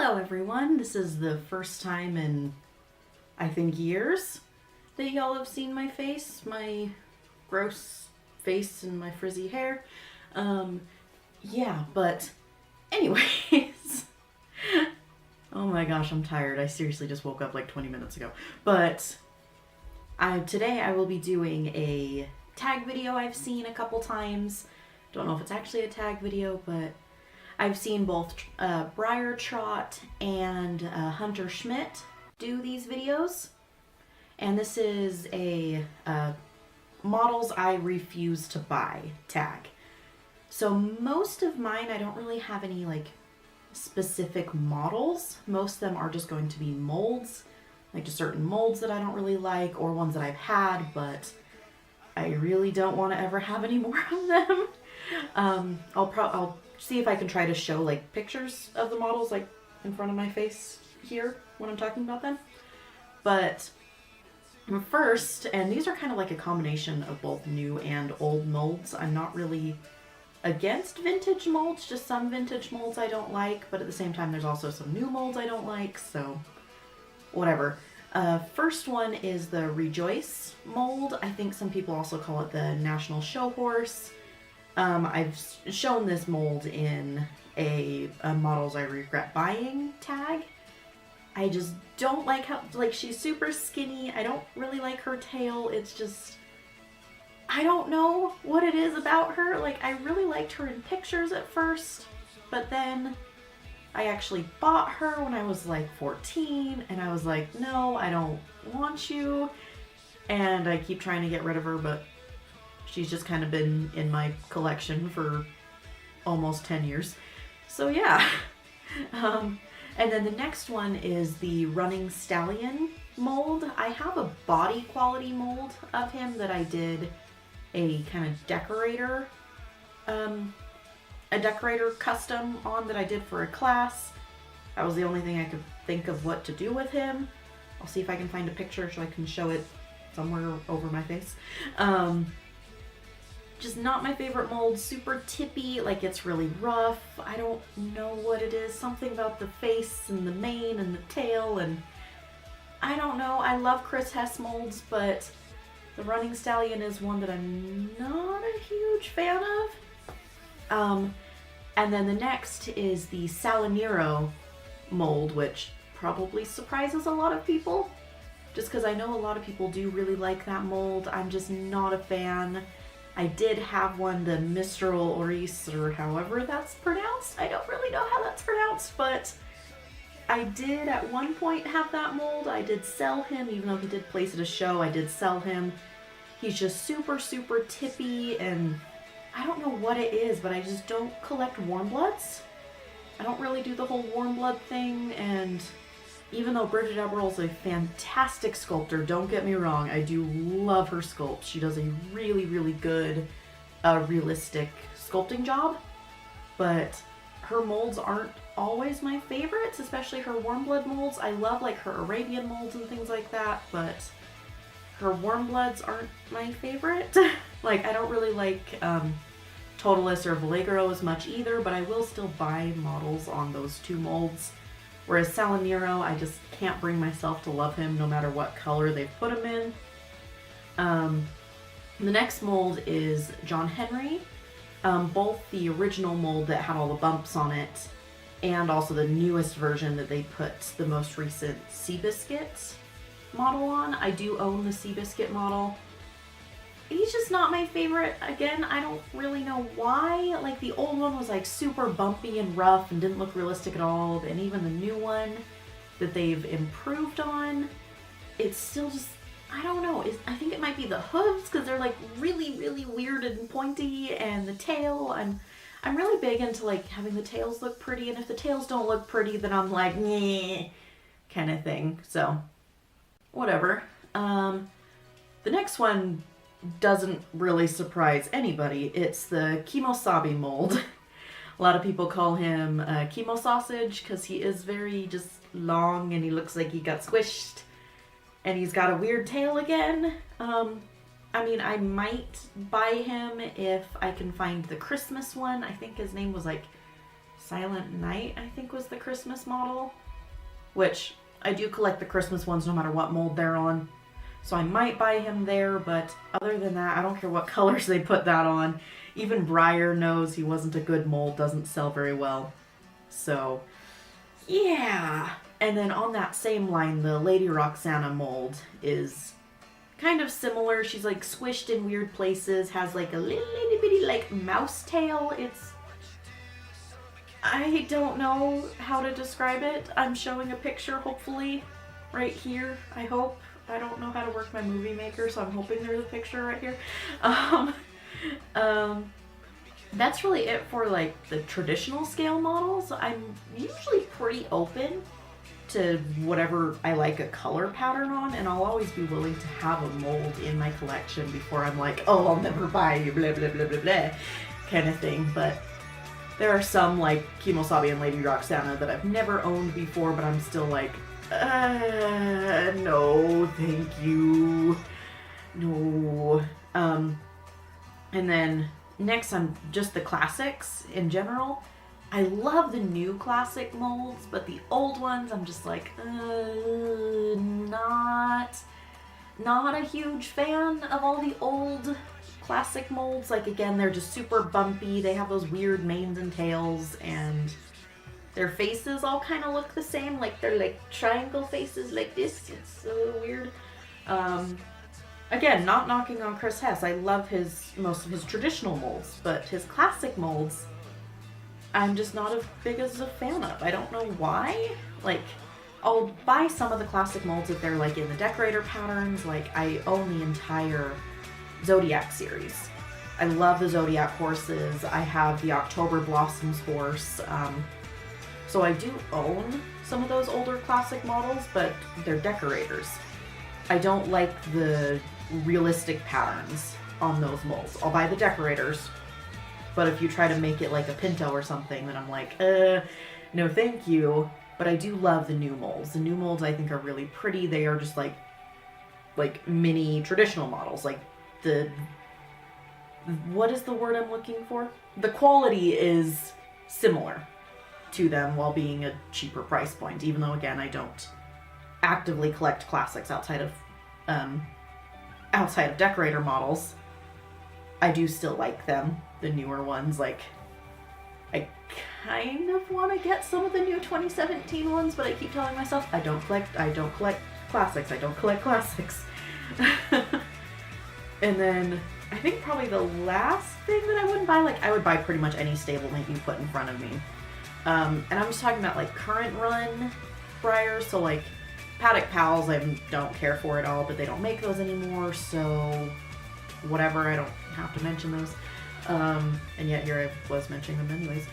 Hello everyone, this is the first time in, I think, years that y'all have seen my face, my gross face and my frizzy hair. Yeah, but anyways, oh my gosh, I'm tired. I seriously just woke up like 20 minutes ago. But today I will be doing a tag video I've seen a couple times. Don't know if it's actually a tag video, but I've seen both Breyer Trot and Hunter Schmidt do these videos. And this is a models I refuse to buy tag. So most of mine, I don't really have any like specific models. Most of them are just going to be molds, like just certain molds that I don't really like or ones that I've had, but I really don't want to ever have any more of them. I'll see if I can try to show like pictures of the models like in front of my face here when I'm talking about them. But first, and these are kind of like a combination of both new and old molds. I'm not really against vintage molds, just some vintage molds I don't like, but at the same time there's also some new molds I don't like, so whatever. First one is the Rejoice mold. I think some people also call it the National Show Horse. I've shown this mold in a Models I Regret Buying tag. I just don't like how, like, she's super skinny. I don't really like her tail. It's just, I don't know what it is about her. Like, I really liked her in pictures at first, but then I actually bought her when I was like 14, and I was like, no, I don't want you. And I keep trying to get rid of her, but she's just kind of been in my collection for almost 10 years. So yeah. And then the next one is the Running Stallion mold. I have a body quality mold of him that I did a kind of decorator, a decorator custom on that I did for a class. That was the only thing I could think of what to do with him. I'll see if I can find a picture so I can show it somewhere over my face. Just not my favorite mold, super tippy, like it's really rough. I don't know what it is, something about the face and the mane and the tail, and I don't know. I love Chris Hess molds, but the Running Stallion is one that I'm not a huge fan of. And then the next is the Salinero mold, which probably surprises a lot of people, just because I know a lot of people do really like that mold. I'm just not a fan. I did have one, the Mistral Oris, or however that's pronounced. I don't really know how that's pronounced, but I did at one point have that mold. I did sell him, even though he did place at a show, I did sell him. He's just super, super tippy, and I don't know what it is, but I just don't collect warm bloods. I don't really do the whole warm blood thing, and even though Bridget Eberl's a fantastic sculptor, don't get me wrong, I do love her sculpt. She does a really, really good, realistic sculpting job, but her molds aren't always my favorites, especially her warm blood molds. I love like her Arabian molds and things like that, but her warm bloods aren't my favorite. Like, I don't really like Totalis or Vallegro as much either, but I will still buy models on those two molds. Whereas Salinero, I just can't bring myself to love him no matter what color they've put him in. The next mold is John Henry. Both the original mold that had all the bumps on it and also the newest version that they put the most recent Seabiscuit model on. I do own the Seabiscuit model. He's just not my favorite. Again, I don't really know why. Like, the old one was like super bumpy and rough and didn't look realistic at all. And even the new one that they've improved on, it's still just, I don't know. I think it might be the hooves, because they're like really, really weird and pointy, and the tail. I'm really big into like having the tails look pretty, and if the tails don't look pretty, then I'm like, nyeh, kind of thing. So, whatever. The next one doesn't really surprise anybody. It's the Kimosabi mold. A lot of people call him Chemo Sausage because he is very just long and he looks like he got squished, and he's got a weird tail again. I mean, I might buy him if I can find the Christmas one. I think his name was like Silent Night, I think, was the Christmas model, which I do collect the Christmas ones no matter what mold they're on. So I might buy him there, but other than that, I don't care what colors they put that on. Even Breyer knows he wasn't a good mold, doesn't sell very well. So, yeah. And then on that same line, the Lady Roxana mold is kind of similar. She's like squished in weird places, has like a little itty bitty like mouse tail. I don't know how to describe it. I'm showing a picture, hopefully, right here, I hope. I don't know how to work my movie maker, so I'm hoping there's a picture right here. That's really it for like the traditional scale models. I'm usually pretty open to whatever I like a color pattern on, and I'll always be willing to have a mold in my collection before I'm like, oh, I'll never buy you, blah, blah, blah, blah, blah, kind of thing. But there are some like Kimosabi and Lady Roxana that I've never owned before, but I'm still like, no, thank you. No. And then next on just the classics in general. I love the new classic molds, but the old ones I'm just like, not a huge fan of all the old classic molds. Like, again, they're just super bumpy. They have those weird manes and tails, and their faces all kind of look the same. Like, they're like triangle faces like this. It's a little weird. Again, not knocking on Chris Hess. I love most of his traditional molds, but his classic molds, I'm just not as big as a fan of. I don't know why. Like, I'll buy some of the classic molds if they're like in the Decorator patterns. Like, I own the entire Zodiac series. I love the Zodiac horses. I have the October Blossoms horse. So I do own some of those older classic models, but they're Decorators. I don't like the realistic patterns on those molds. I'll buy the Decorators, but if you try to make it like a Pinto or something, then I'm like, no thank you. But I do love the new molds. The new molds I think are really pretty. They are just like mini traditional models. Like what is the word I'm looking for? The quality is similar to them while being a cheaper price point, even though, again, I don't actively collect classics outside of Decorator models. I do still like them, the newer ones. Like, I kind of want to get some of the new 2017 ones, but I keep telling myself I don't collect classics. I don't collect classics. And then I think probably the last thing that I wouldn't buy, like, I would buy pretty much any stablemate you put in front of me. And I'm just talking about like current run Breyer, so like Paddock Pals I don't care for at all, but they don't make those anymore, so whatever, I don't have to mention those. And yet here I was mentioning them anyways.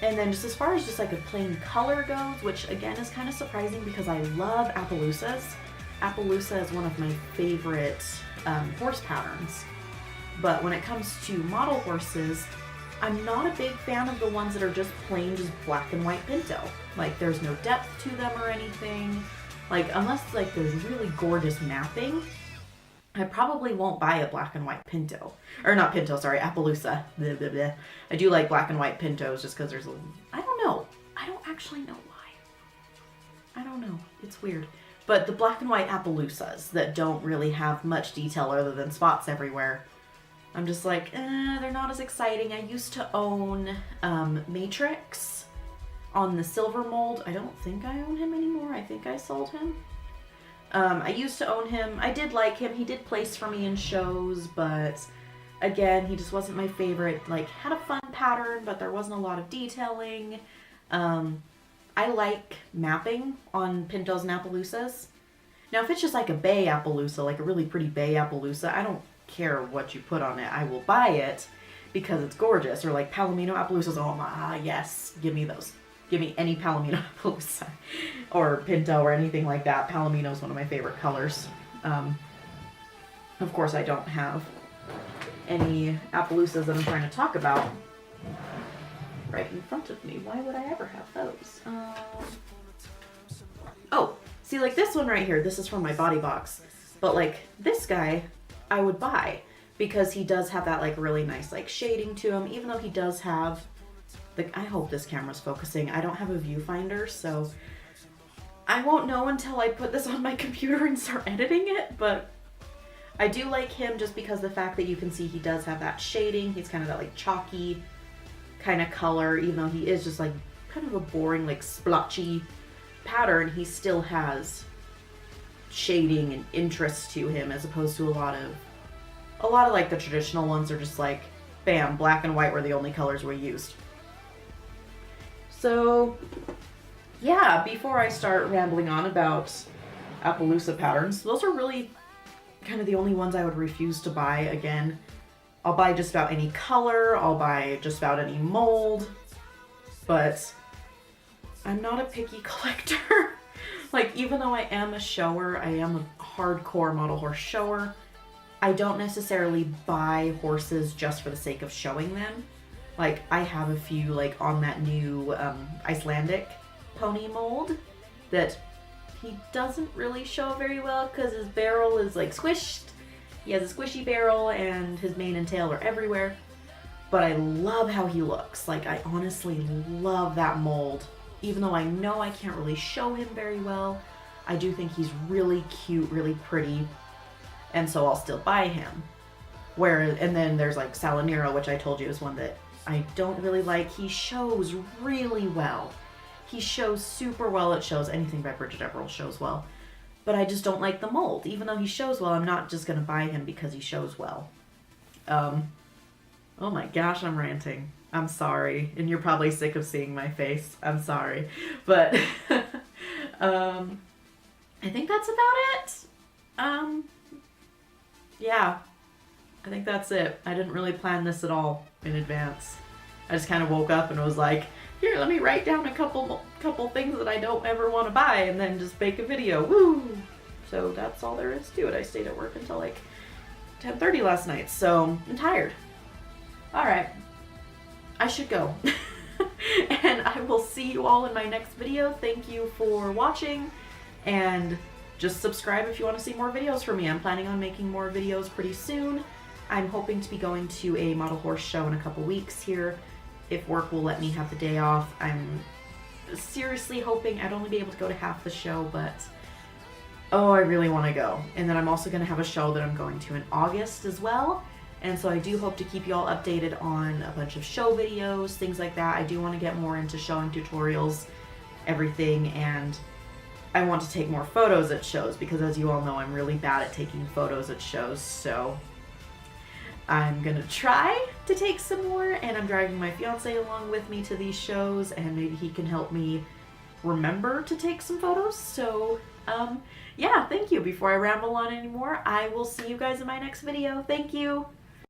And then just as far as just like a plain color goes, which again is kind of surprising because I love Appaloosas. Appaloosa is one of my favorite horse patterns. But when it comes to model horses, I'm not a big fan of the ones that are just plain just black and white Pinto. Like, there's no depth to them or anything. Like, unless like there's really gorgeous mapping, I probably won't buy a black and white Pinto. Or not Pinto, sorry, Appaloosa. Blah, blah, blah. I do like black and white Pintos just because there's I don't know. I don't actually know why. I don't know. It's weird. But the black and white Appaloosas that don't really have much detail other than spots everywhere, I'm just like, they're not as exciting. I used to own Matrix on the silver mold. I don't think I own him anymore. I think I sold him. I used to own him. I did like him. He did place for me in shows, but again, he just wasn't my favorite. Like, had a fun pattern, but there wasn't a lot of detailing. I like mapping on Pintos and Appaloosas. Now, if it's just like a bay Appaloosa, like a really pretty bay Appaloosa, I don't care what you put on it. I will buy it because it's gorgeous. Or like Palomino Appaloosas, oh my, yes, give me those. Give me any Palomino Appaloosa or Pinto or anything like that. Palomino is one of my favorite colors. Of course, I don't have any Appaloosas that I'm trying to talk about right in front of me. Why would I ever have those? Oh, see, like this one right here, this is from my body box. But like this guy, I would buy because he does have that like really nice like shading to him, even though he does have I hope this camera's focusing. I don't have a viewfinder, so I won't know until I put this on my computer and start editing it, but I do like him just because the fact that you can see he does have that shading. He's kind of that like chalky kind of color, even though he is just like kind of a boring like splotchy pattern, he still has shading and interest to him, as opposed to a lot of like the traditional ones are just like, bam, black and white were the only colors we used. So yeah, before I start rambling on about Appaloosa patterns, those are really kind of the only ones I would refuse to buy again. I'll buy just about any color, I'll buy just about any mold, but I'm not a picky collector. Like, even though I am a shower, I am a hardcore model horse shower, I don't necessarily buy horses just for the sake of showing them. Like, I have a few, like, on that new Icelandic pony mold that he doesn't really show very well because his barrel is, like, squished. He has a squishy barrel and his mane and tail are everywhere. But I love how he looks. Like, I honestly love that mold. Even though I know I can't really show him very well, I do think he's really cute, really pretty, and so I'll still buy him. And then there's like Salinero, which I told you is one that I don't really like. He shows really well. He shows super well. It shows anything by Bridget Everell shows well. But I just don't like the mold. Even though he shows well, I'm not just going to buy him because he shows well. Oh my gosh, I'm ranting. I'm sorry. And you're probably sick of seeing my face. I'm sorry. But I think that's about it. Yeah. I think that's it. I didn't really plan this at all in advance. I just kind of woke up and was like, here, let me write down a couple things that I don't ever want to buy and then just make a video. Woo! So that's all there is to it. I stayed at work until like 10:30 last night, so I'm tired. All right. I should go. And I will see you all in my next video. Thank you for watching, and just subscribe if you want to see more videos from me. I'm planning on making more videos pretty soon. I'm hoping to be going to a model horse show in a couple weeks here, if work will let me have the day off. I'm seriously hoping I'd only be able to go to half the show, but oh, I really want to go. And then I'm also going to have a show that I'm going to in August as well. And so I do hope to keep you all updated on a bunch of show videos, things like that. I do want to get more into showing tutorials, everything, and I want to take more photos at shows because, as you all know, I'm really bad at taking photos at shows. So I'm going to try to take some more, and I'm dragging my fiance along with me to these shows, and maybe he can help me remember to take some photos. So yeah, thank you. Before I ramble on anymore, I will see you guys in my next video. Thank you.